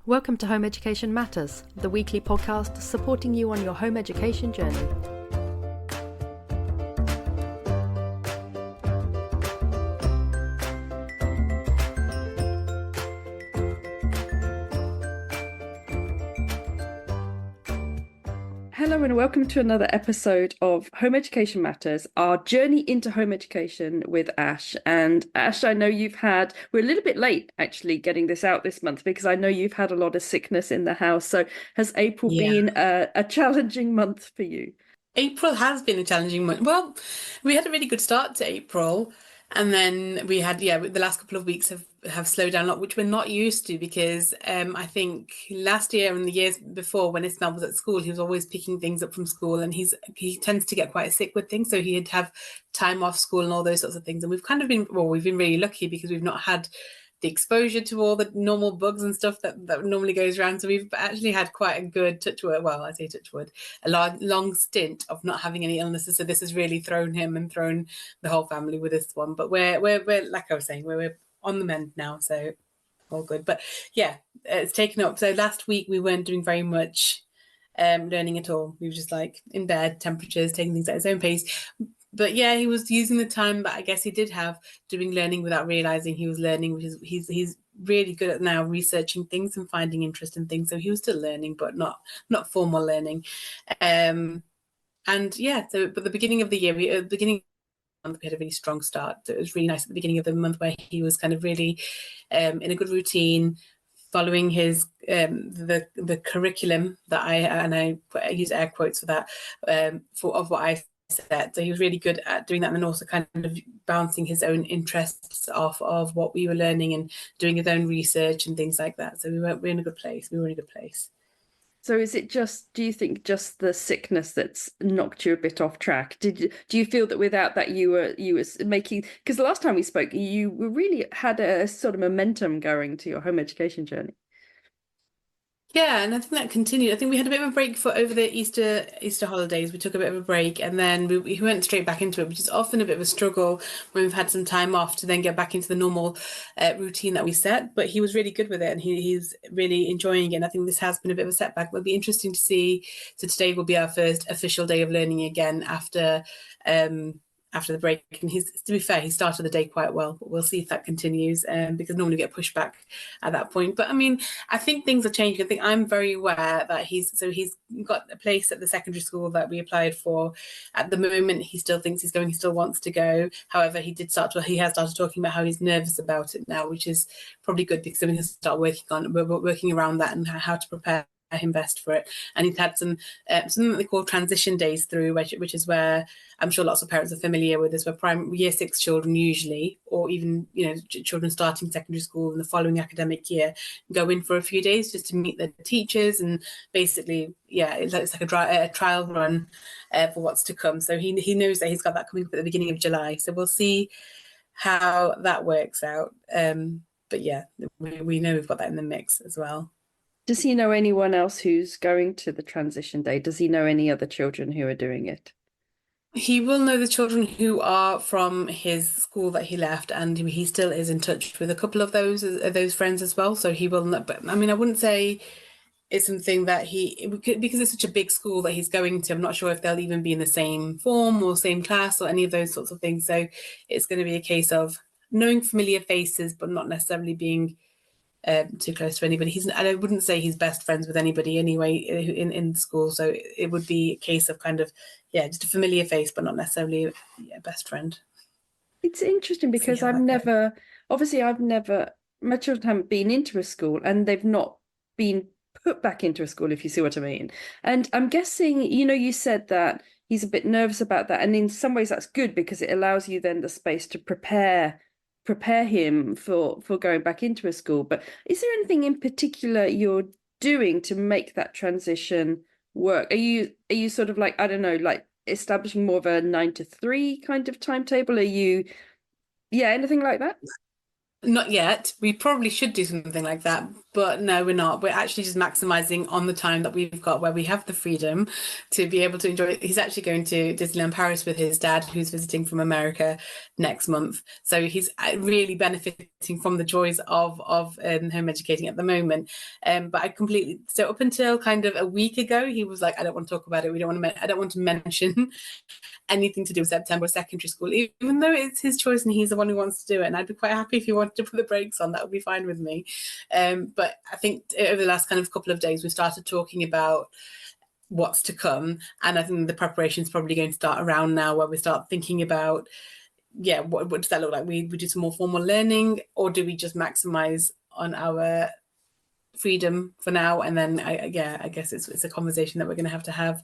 Welcome to Home Education Matters, the weekly podcast supporting you on your home education journey. Hello and welcome to another episode of Home Education Matters, our journey into home education with Ash. And Ash, I know we're a little bit late actually getting this out this month because I know you've had a lot of sickness in the house. So has April been a challenging month for you? April has been a challenging month. Well, we had a really good start to April, and then we had, the last couple of weeks have slowed down a lot, which we're not used to because I think last year and the years before when Ismael was at school, he was always picking things up from school, and he tends to get quite sick with things, so he'd have time off school and all those sorts of things. And we've been really lucky because we've not had the exposure to all the normal bugs and stuff that normally goes around. So we've actually had quite a good a long stint of not having any illnesses. So this has really thrown him and thrown the whole family with this one. But we're like I was saying, we're on the mend now, so all good. But yeah, it's taken up. So last week we weren't doing very much learning at all. We were just like in bed, temperatures, taking things at his own pace. But yeah, he was using the time that I guess he did have doing learning without realizing he was learning, which is he's really good at now researching things and finding interest in things. So he was still learning, but not formal learning. And yeah, but the beginning of the year, we had a really strong start. So it was really nice at the beginning of the month where he was kind of really in a good routine, following his the curriculum that I use air quotes for that of what I set. So he was really good at doing that, and then also kind of bouncing his own interests off of what we were learning and doing his own research and things like that. So we're in a good place. We were in a good place. So is it do you think just the sickness that's knocked you a bit off track? Do you feel that without that you were making, because the last time we spoke, you really had a sort of momentum going to your home education journey? Yeah, and I think that continued. I think we had a bit of a break for over the Easter holidays. We took a bit of a break, and then we went straight back into it, which is often a bit of a struggle when we've had some time off to then get back into the normal routine that we set. But he was really good with it, and he's really enjoying it. And I think this has been a bit of a setback. It'll be interesting to see. So today will be our first official day of learning again after the break. And to be fair, he started the day quite well, but we'll see if that continues because normally we get pushed back at that point. But I mean, I think things are changing. I think I'm very aware that he's got a place at the secondary school that we applied for. At the moment, he still thinks he's going, he still wants to go. However, he has started talking about how he's nervous about it now, which is probably good because then we can start working around that and how to prepare him best for it. And he's had something that they call transition days through, which is where I'm sure lots of parents are familiar with this, where year 6 children usually, or even children starting secondary school in the following academic year, go in for a few days just to meet the teachers and basically, it's like a trial run for what's to come. So he knows that he's got that coming up at the beginning of July. So we'll see how that works out. But yeah, we know we've got that in the mix as well. Does he know anyone else who's going to the transition day? Does he know any other children who are doing it? He will know the children who are from his school that he left, and he still is in touch with a couple of those friends as well. So he will know, but I mean, I wouldn't say it's something that because it's such a big school that he's going to. I'm not sure if they'll even be in the same form or same class or any of those sorts of things. So it's going to be a case of knowing familiar faces, but not necessarily being too close to anybody. I wouldn't say he's best friends with anybody anyway in school. So it would be a case of kind of, just a familiar face, but not necessarily a best friend. It's interesting because my children haven't been into a school and they've not been put back into a school, if you see what I mean. And I'm guessing, you said that he's a bit nervous about that. And in some ways that's good because it allows you then the space to prepare him for going back into a school. But is there anything in particular you're doing to make that transition work? Are you sort of like, I don't know, like establishing more of a 9 to 3 kind of timetable? Are you anything like that? Not yet. We probably should do something like that, but no, we're not. We're actually just maximizing on the time that we've got where we have the freedom to be able to enjoy it. He's actually going to Disneyland Paris with his dad, who's visiting from America next month. So he's really benefiting from the joys of home educating at the moment. But I completely, so up until kind of a week ago, he was like, I don't want to talk about it. We don't want to, I don't want to mention anything to do with September secondary school, even though it's his choice and he's the one who wants to do it. And I'd be quite happy if he wanted to put the brakes on, that would be fine with me. But I think over the last kind of couple of days, we've started talking about what's to come. And I think the preparation is probably going to start around now, where we start thinking about, yeah, what does that look like? We do some more formal learning, or do we just maximize on our freedom for now, and then I guess it's a conversation that we're going to have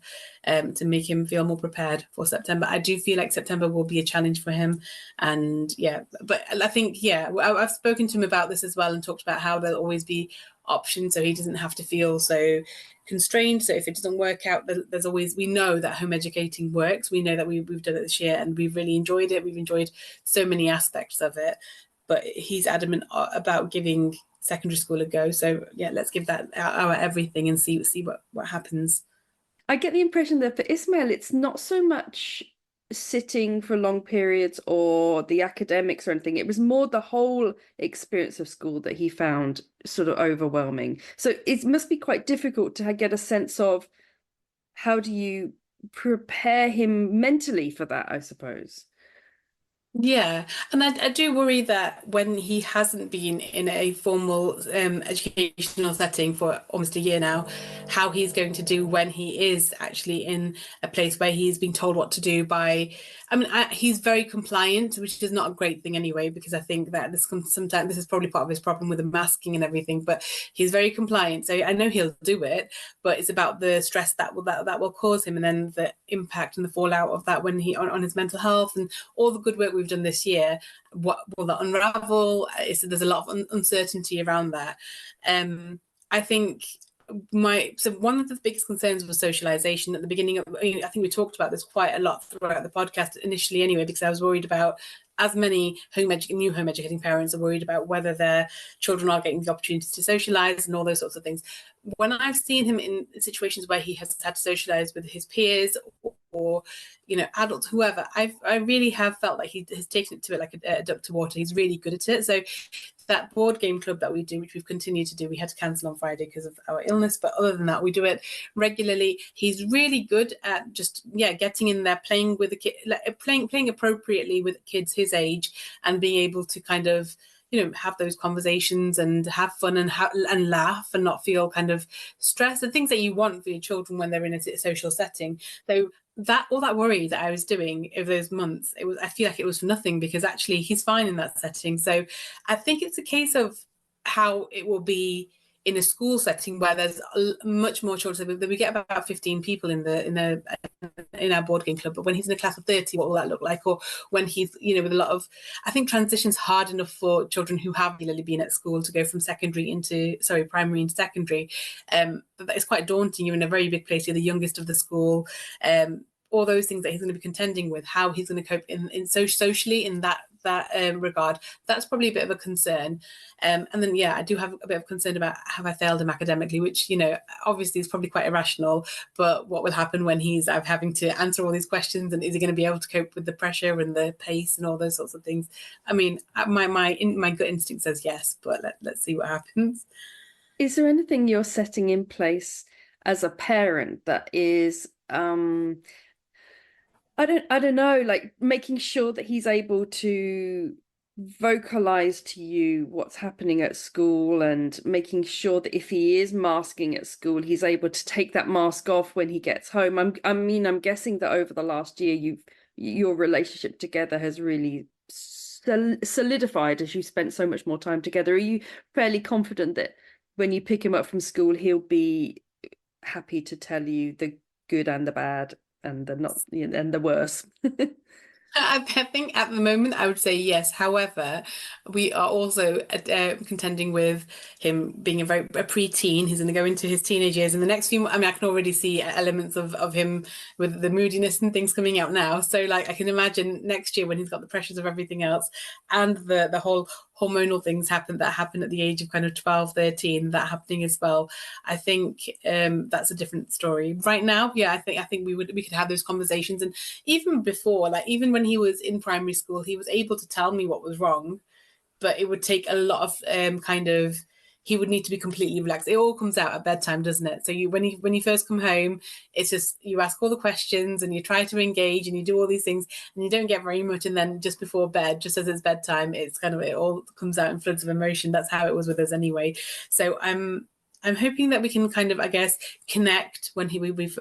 to make him feel more prepared for September. I do feel like September will be a challenge for him, and yeah, but I think I've spoken to him about this as well and talked about how there'll always be options, so he doesn't have to feel so constrained. So if it doesn't work out, there's always, we know that home educating works. We know that we've done it this year and we've really enjoyed it. We've enjoyed so many aspects of it, but he's adamant about giving secondary school a go. So yeah, let's give that our everything and see what happens. I get the impression that for Ismail, it's not so much sitting for long periods or the academics or anything. It was more the whole experience of school that he found sort of overwhelming. So it must be quite difficult to get a sense of how do you prepare him mentally for that, I suppose. Yeah, and I do worry that when he hasn't been in a formal educational setting for almost a year now, how he's going to do when he is actually in a place where he's being told what to do by. I mean, he's very compliant, which is not a great thing anyway, because I think that sometimes this is probably part of his problem with the masking and everything. But he's very compliant, so I know he'll do it. But it's about the stress that will cause him, and then the impact and the fallout of that when he on his mental health and all the good work we've done this year. What will that unravel? There's a lot of uncertainty around that. I think one of the biggest concerns was socialization at the beginning of, I think we talked about this quite a lot throughout the podcast initially anyway, because I was worried about, as many new home educating parents are worried about whether their children are getting the opportunity to socialize and all those sorts of things. When I've seen him in situations where he has had to socialize with his peers or adults, whoever, I really have felt like he has taken it to it like a duck to water. He's really good at it. So that board game club that we do, which we've continued to do, we had to cancel on Friday because of our illness, but other than that, we do it regularly. He's really good at just getting in there, playing with the kid, playing appropriately with kids his age, and being able to kind of have those conversations and have fun and laugh and not feel kind of stressed, the things that you want for your children when they're in a social setting. So that all that worry that I was doing over those months, I feel like it was for nothing, because actually he's fine in that setting. So I think it's a case of how it will be in a school setting where there's much more children. We get about 15 people in our board game club, but when he's in a class of 30, what will that look like? Or when he's with a lot of, I think transition's hard enough for children who have regularly been at school to go from primary into secondary. But it's quite daunting. You're in a very big place, you're the youngest of the school. All those things that he's going to be contending with, how he's going to cope socially in that regard, that's probably a bit of a concern. And then I do have a bit of concern about have I failed him academically, which obviously is probably quite irrational, but what will happen when he's having to answer all these questions, and is he going to be able to cope with the pressure and the pace and all those sorts of things? I mean, my gut instinct says yes, but let's see what happens. Is there anything you're setting in place as a parent that is I don't know, like making sure that he's able to vocalize to you what's happening at school, and making sure that if he is masking at school, he's able to take that mask off when he gets home. I'm guessing that over the last year, your relationship together has really solidified as you spent so much more time together. Are you fairly confident that when you pick him up from school, he'll be happy to tell you the good and the bad and the not and the worse? I think at the moment I would say yes. However, we are also contending with him being a preteen. He's going to go into his teenage years in the next few. I mean, I can already see elements of him with the moodiness and things coming out now. So, like, I can imagine next year when he's got the pressures of everything else and the whole hormonal things that happen at the age of kind of 12, 13, that happening as well. I think that's a different story. Right now, yeah, I think we could have those conversations. And even before, like even when he was in primary school, he was able to tell me what was wrong, but it would take a lot of kind of, he would need to be completely relaxed. It all comes out at bedtime, doesn't it? So when you first come home, it's just you ask all the questions and you try to engage and you do all these things and you don't get very much. And then just before bed, just as it's bedtime, it's kind of, it all comes out in floods of emotion. That's how it was with us anyway. So I'm hoping that we can kind of, I guess, connect when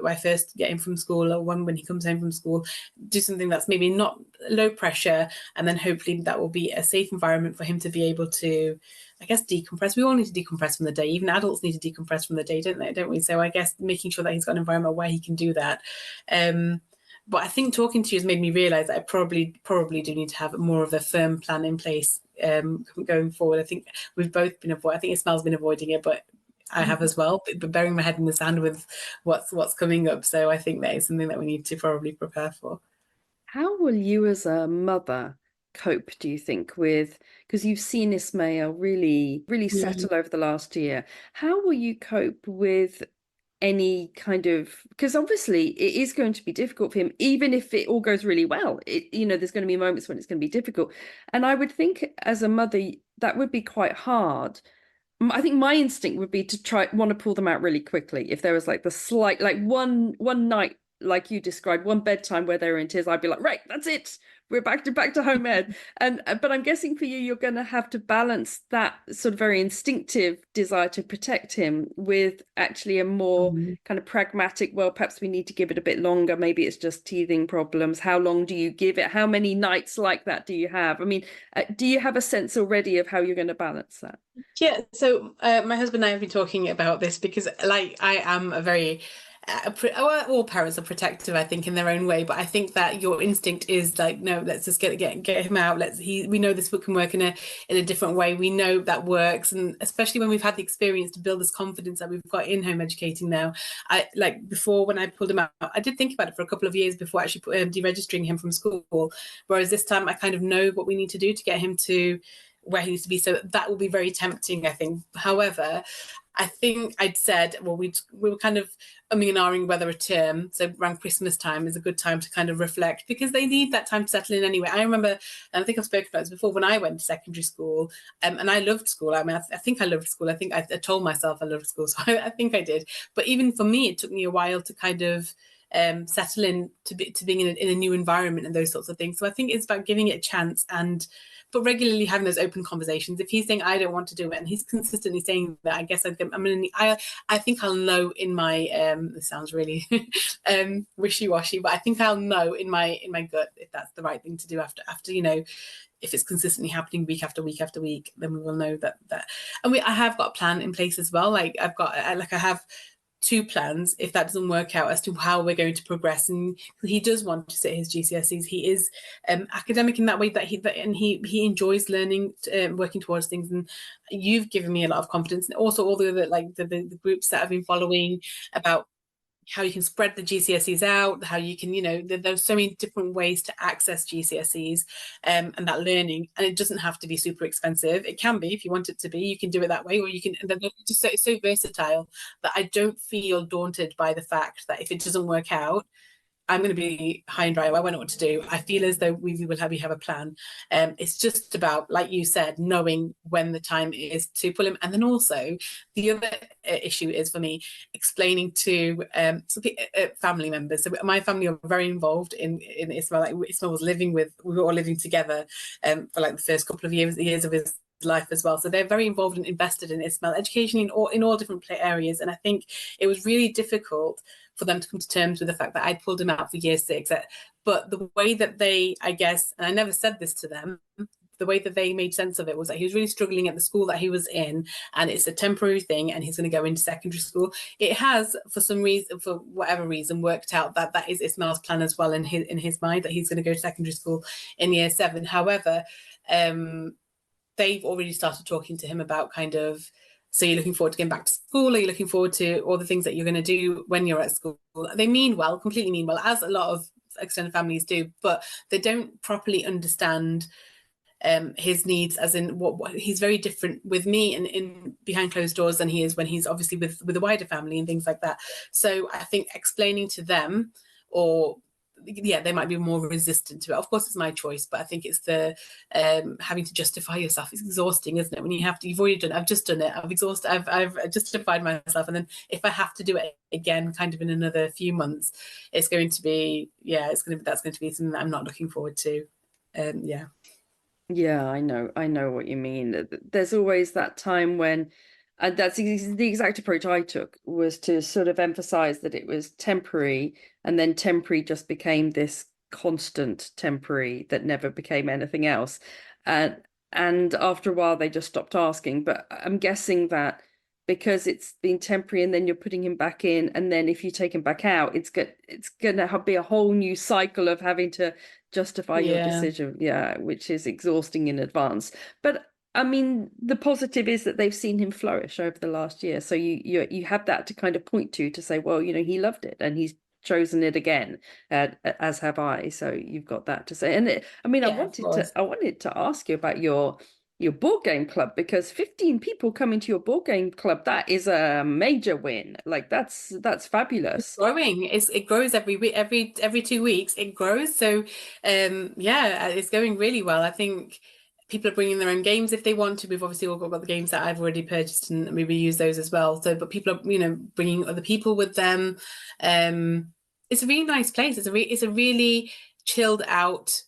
I first get him from school, or when he comes home from school, do something that's maybe not low pressure, and then hopefully that will be a safe environment for him to be able to, I guess, decompress. We all need to decompress from the day. Even adults need to decompress from the day, don't we? So I guess making sure that he's got an environment where he can do that. But I think talking to you has made me realise that I probably do need to have more of a firm plan in place going forward. I think we've both been avoiding. I think Ismael's been avoiding it, but I have as well, but burying my head in the sand with what's coming up. So I think that is something that we need to probably prepare for. How will you as a mother cope, do you think, with, because you've seen Ismail really Mm. settle over the last year. How will you cope with any kind of, because obviously it is going to be difficult for him, even if it all goes really well. There's going to be moments when it's going to be difficult. And I would think as a mother, that would be quite hard. I think my instinct would be to try want to pull them out really quickly. If there was like the slight, like one night, like you described, one bedtime where they were in tears, I'd be like, right, that's it. We're back to home ed. And but I'm guessing for you, you're going to have to balance that sort of very instinctive desire to protect him with actually a more Mhm. kind of pragmatic, well, perhaps we need to give it a bit longer. Maybe it's just teething problems. How long do you give it? How many nights like that do you have? I mean, do you have a sense already of how you're going to balance that? Yeah, so my husband and I have been talking about this because, like, I am a very, all parents are protective, I think, in their own way. But I think that your instinct is like, no, let's just get him out. We know this book can work in a different way. We know that works, and especially when we've had the experience to build this confidence that we've got in home educating now. I like before when I pulled him out, I did think about it for a couple of years before actually deregistering him from school. Whereas this time, I kind of know what we need to do to get him to where he needs to be. So that will be very tempting, I think. However, I think I'd said, well, we were kind of umming and ahhing whether a term, so around Christmas time, is a good time to kind of reflect, because they need that time to settle in anyway. I remember, and I think I've spoken about this before, when I went to secondary school, and I loved school. I mean, I think I loved school. I think I told myself I loved school, so I think I did. But even for me, it took me a while to kind of settle in to being in a new environment and those sorts of things. So I think it's about giving it a chance, and but regularly having those open conversations. If he's saying I don't want to do it, and he's consistently saying that, I guess I'm gonna I think I'll know in my this sounds really wishy-washy, but I think I'll know in my gut if that's the right thing to do after if it's consistently happening week after week after week, then we will know that. And I have got a plan in place as well. Like I have two plans if that doesn't work out as to how we're going to progress. And he does want to sit his GCSEs. He is academic in that way, and he enjoys learning, working towards things. And you've given me a lot of confidence, and also all the other, like the groups that I've been following about how you can spread the GCSEs out, how you can, there's so many different ways to access GCSEs and that learning. And it doesn't have to be super expensive. It can be, if you want it to be, you can do it that way, or you can, it's so versatile that I don't feel daunted by the fact that if it doesn't work out, I'm going to be high and dry. I won't know what to do. I feel as though we have a plan. It's just about, like you said, knowing when the time is to pull him. And then also the other issue is for me explaining to family members. So my family are very involved in Ismael. Like Ismael was we were all living together for like the first couple of years of his life as well. So they're very involved and invested in Ismael education in all different areas. And I think it was really difficult for them to come to terms with the fact that I'd pulled him out for year 6. But the way that they, I guess, and I never said this to them, the way that they made sense of it was that he was really struggling at the school that he was in, and it's a temporary thing, and he's going to go into secondary school. It has, for some reason, for whatever reason, worked out that is Ismail's plan as well in his mind, that he's going to go to secondary school in year 7. However, they've already started talking to him about kind of, so you're looking forward to getting back to school? Are you looking forward to all the things that you're going to do when you're at school? They mean well, completely mean well, as a lot of extended families do, but they don't properly understand his needs, as in what he's very different with me and in behind closed doors than he is when he's obviously with a wider family and things like that. So I think explaining to them, or yeah, they might be more resistant to it. Of course, it's my choice, but I think it's the having to justify yourself. It's exhausting, isn't it? When you have to, you've already done it. I've just done it. I've exhausted. I've justified myself, and then if I have to do it again, kind of in another few months, it's going to be that's going to be something that I'm not looking forward to. Yeah. Yeah, I know what you mean. There's always that time when, and that's the exact approach I took, was to sort of emphasize that it was temporary, and then temporary just became this constant temporary that never became anything else. And and after a while they just stopped asking. But I'm guessing that because it's been temporary and then you're putting him back in, and then if you take him back out, it's gonna be a whole new cycle of having to justify your Yeah. decision, yeah, which is exhausting in advance. But I mean, the positive is that they've seen him flourish over the last year, so you have that to kind of point to say, well, you know, he loved it and he's chosen it again, as have I. So you've got that to say. And I mean, Yeah, of course. I wanted to ask you about your board game club, because 15 people coming to your board game club, that is a major win. Like that's It's fabulous. growing. It grows every week, every 2 weeks. It grows. So, yeah, it's going really well. I think people are bringing their own games if they want to. We've obviously all got the games that I've already purchased, and we reuse those as well. So, but people are, bringing other people with them. It's a really nice place. It's a really chilled out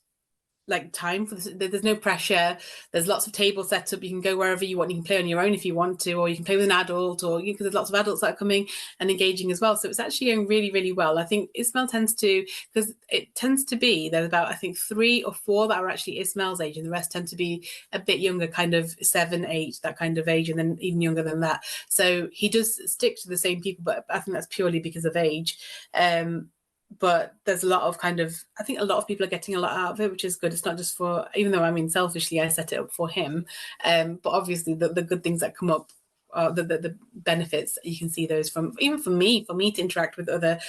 like time for this. There's no pressure. There's lots of tables set up. You can go wherever you want. You can play on your own if you want to, or you can play with an adult, or because there's lots of adults that are coming and engaging as well. So it's actually going really, really well. I think Ismail tends to, because it tends to be there's about I think 3 or 4 that are actually Ismail's age, and the rest tend to be a bit younger, kind of 7, 8, that kind of age, and then even younger than that. So he does stick to the same people, but I think that's purely because of age. But there's a lot of I think a lot of people are getting a lot out of it, which is good. It's not just for, even though I mean selfishly I set it up for him, but obviously the good things that come up, the benefits, you can see those from even for me to interact with other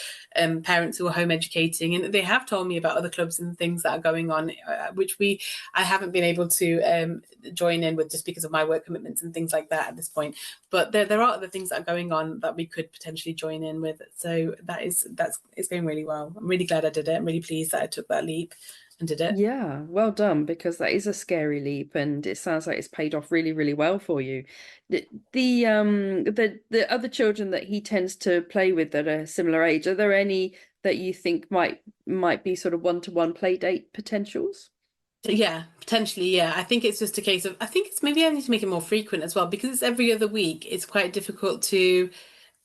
parents who are home educating, and they have told me about other clubs and things that are going on, which I haven't been able to join in with just because of my work commitments and things like that at this point. But there are other things that are going on that we could potentially join in with. So that's it's going really well. I'm really glad I did it. I'm really pleased that I took that leap and did it. Yeah, well done, because that is a scary leap, and it sounds like it's paid off really, really well for you. The other children that he tends to play with that are similar age, are there any that you think might be sort of one-to-one play date potentials? Yeah, potentially. Yeah, I think it's just a case of, I think it's maybe I need to make it more frequent as well, because it's every other week. It's quite difficult to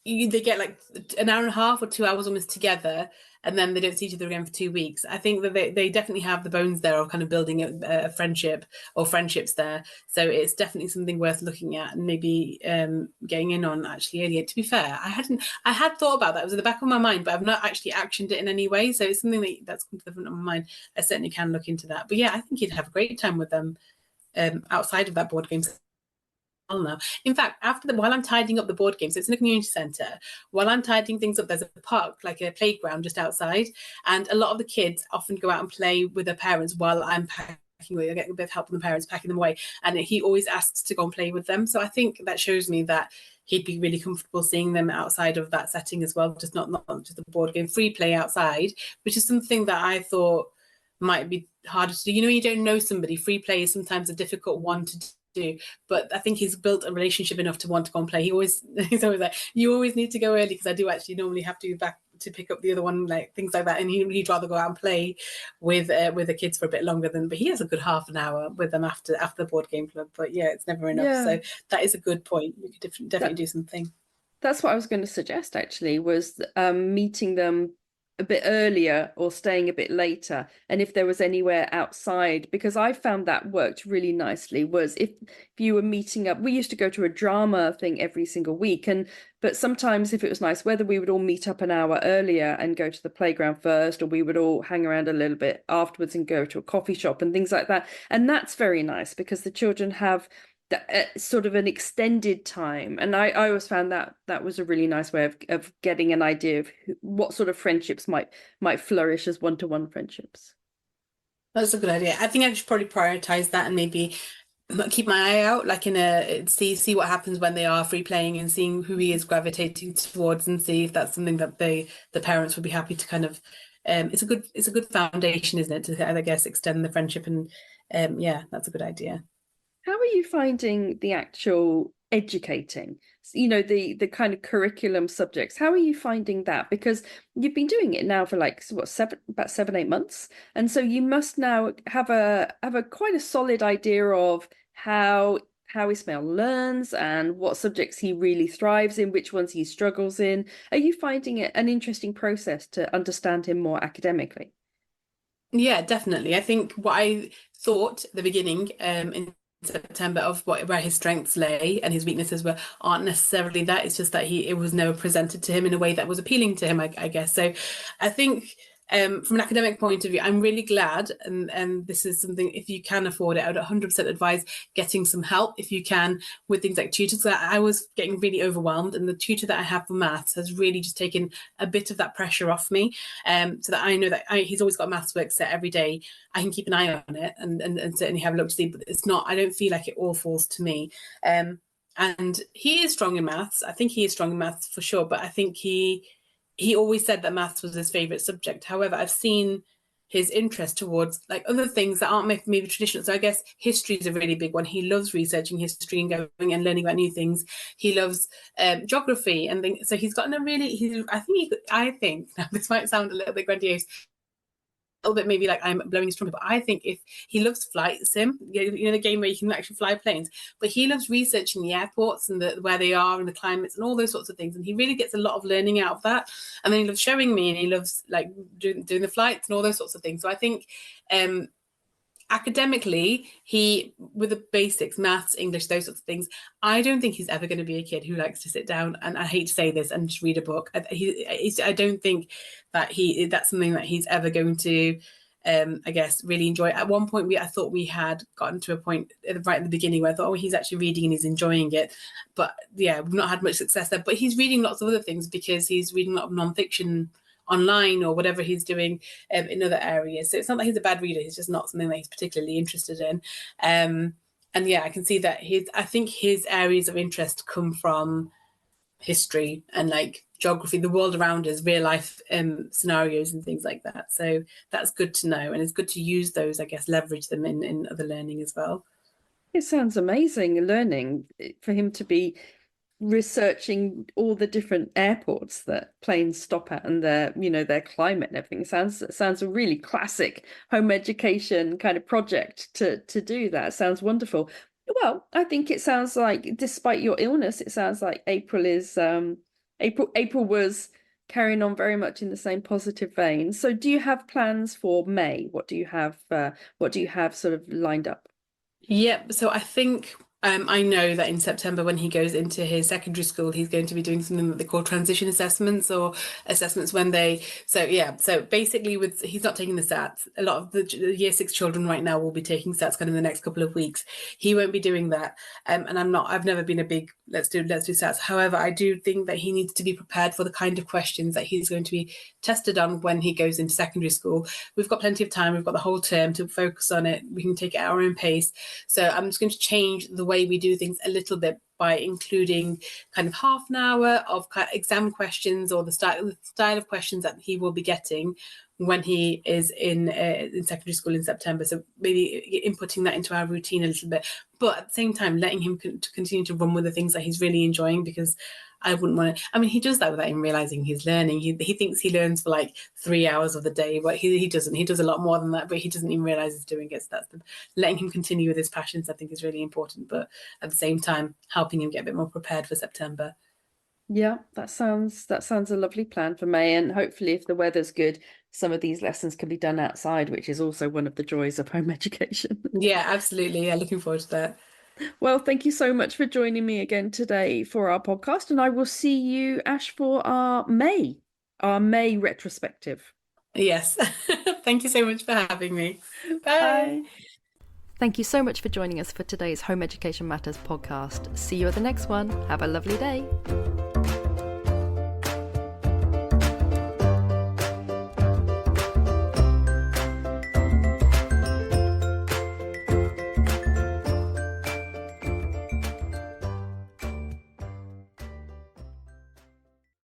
they get like an hour and a half or 2 hours almost together, and then they don't see each other again for 2 weeks. I think that they definitely have the bones there of kind of building a friendship or friendships there. So it's definitely something worth looking at and maybe getting in on actually earlier. To be fair, I had thought about that. It was in the back of my mind, but I've not actually actioned it in any way. So it's something that's come to the front of my mind. I certainly can look into that. But yeah, I think you'd have a great time with them outside of that board game now. In fact, while I'm tidying up the board games, so it's in a community centre. While I'm tidying things up, there's a park, like a playground just outside, and a lot of the kids often go out and play with their parents while I'm packing away. I get a bit of help from the parents packing them away, and he always asks to go and play with them. So I think that shows me that he'd be really comfortable seeing them outside of that setting as well, just not just the board game, free play outside, which is something that I thought might be harder to do. You know, you don't know somebody. Free play is sometimes a difficult one to do, but I think he's built a relationship enough to want to go and play. He's always like, you always need to go early, because I do actually normally have to be back to pick up the other one, like things like that, and he'd rather go out and play with the kids for a bit longer but he has a good half an hour with them after the board game club. But yeah, it's never enough. Yeah, So that is a good point. We could definitely that do something. that's what I was going to suggest actually, was meeting them a bit earlier or staying a bit later. And if there was anywhere outside, because I found that worked really nicely, was if you were meeting up, we used to go to a drama thing every single week. But sometimes if it was nice weather, we would all meet up an hour earlier and go to the playground first, or we would all hang around a little bit afterwards and go to a coffee shop and things like that. And that's very nice because the children have sort of an extended time, and I always found that was a really nice way of getting an idea of what sort of friendships might flourish as one-to-one friendships. That's a good idea. I think I should probably prioritize that and maybe keep my eye out, like in a see what happens when they are free playing and seeing who he is gravitating towards and see if that's something that the parents would be happy to kind of it's a good foundation, isn't it, to I guess extend the friendship and yeah, that's a good idea. How are you finding the actual educating? The kind of curriculum subjects. How are you finding that? Because you've been doing it now for like what, about 7, 8 months, and so you must now have a quite a solid idea of how Ismail learns and what subjects he really thrives in, which ones he struggles in. Are you finding it an interesting process to understand him more academically? Yeah, definitely. I think what I thought at the beginning, in September, of where his strengths lay and his weaknesses were aren't necessarily that. It's just that it was never presented to him in a way that was appealing to him, I guess. So I think from an academic point of view, I'm really glad, and this is something, if you can afford it, I would 100% advise getting some help if you can with things like tutors. So I was getting really overwhelmed, and the tutor that I have for maths has really just taken a bit of that pressure off me, so that I know that he's always got maths work set every day. I can keep an eye on it and certainly have a look to see, but it's not, I don't feel like it all falls to me. And he is strong in maths. I think he is strong in maths for sure, but I think he always said that maths was his favorite subject. However, I've seen his interest towards like other things that aren't maybe traditional. So I guess history is a really big one. He loves researching history and going and learning about new things. He loves geography and things. So he's gotten a really. I think now this might sound a little bit grandiose, little bit maybe like I'm blowing his trumpet, but I think if he loves flight sim, the game where you can actually fly planes, but he loves researching the airports and where they are and the climates and all those sorts of things, and he really gets a lot of learning out of that. And then he loves showing me, and he loves like doing the flights and all those sorts of things. So I think um academically, he with the basics, maths, English, those sorts of things, I don't think he's ever going to be a kid who likes to sit down and, I hate to say this, and just read a book. I don't think that that's something that he's ever going to I guess really enjoy. At one point I thought we had gotten to a point right at the beginning where I thought, oh, he's actually reading and he's enjoying it, but yeah, we've not had much success there. But he's reading lots of other things because he's reading a lot of non-fiction online or whatever he's doing in other areas. So it's not that he's a bad reader, he's just not something that he's particularly interested in. And yeah, I can see that I think his areas of interest come from history and like geography, the world around us, real life scenarios and things like that. So that's good to know, and it's good to use those, I guess, leverage them in other learning as well. It sounds amazing learning for him to be researching all the different airports that planes stop at and their climate and everything. Sounds a really classic home education kind of project to do that. Sounds wonderful. Well, I think it sounds like, despite your illness, it sounds like April was carrying on very much in the same positive vein. So do you have plans for May? What do you have sort of lined up? Yep. So I think I know that in September, when he goes into his secondary school, he's going to be doing something that they call transition assessments, or assessments when they. So yeah. So basically, he's not taking the SATs. A lot of the year 6 children right now will be taking SATs kind of in the next couple of weeks. He won't be doing that. And I'm not. I've never been a big let's do SATs. However, I do think that he needs to be prepared for the kind of questions that he's going to be tested on when he goes into secondary school. We've got plenty of time. We've got the whole term to focus on it. We can take it at our own pace. So I'm just going to change the way we do things a little bit by including kind of half an hour of exam questions, or the style of questions that he will be getting when he is in secondary school in September. So maybe inputting that into our routine a little bit, but at the same time letting him continue to run with the things that he's really enjoying, because I wouldn't want to. I mean, he does that without even realizing he's learning. He thinks he learns for like 3 hours of the day, but he doesn't. He does a lot more than that, but he doesn't even realize he's doing it. So letting him continue with his passions, I think, is really important. But at the same time, helping him get a bit more prepared for September. Yeah, that sounds a lovely plan for May, and hopefully if the weather's good, some of these lessons can be done outside, which is also one of the joys of home education. Yeah, absolutely. Yeah, looking forward to that. Well, thank you so much for joining me again today for our podcast, and I will see you, Ash, for our May retrospective. Yes. Thank you so much for having me. Bye. Bye. Thank you so much for joining us for today's Home Education Matters podcast. See you at the next one. Have a lovely day.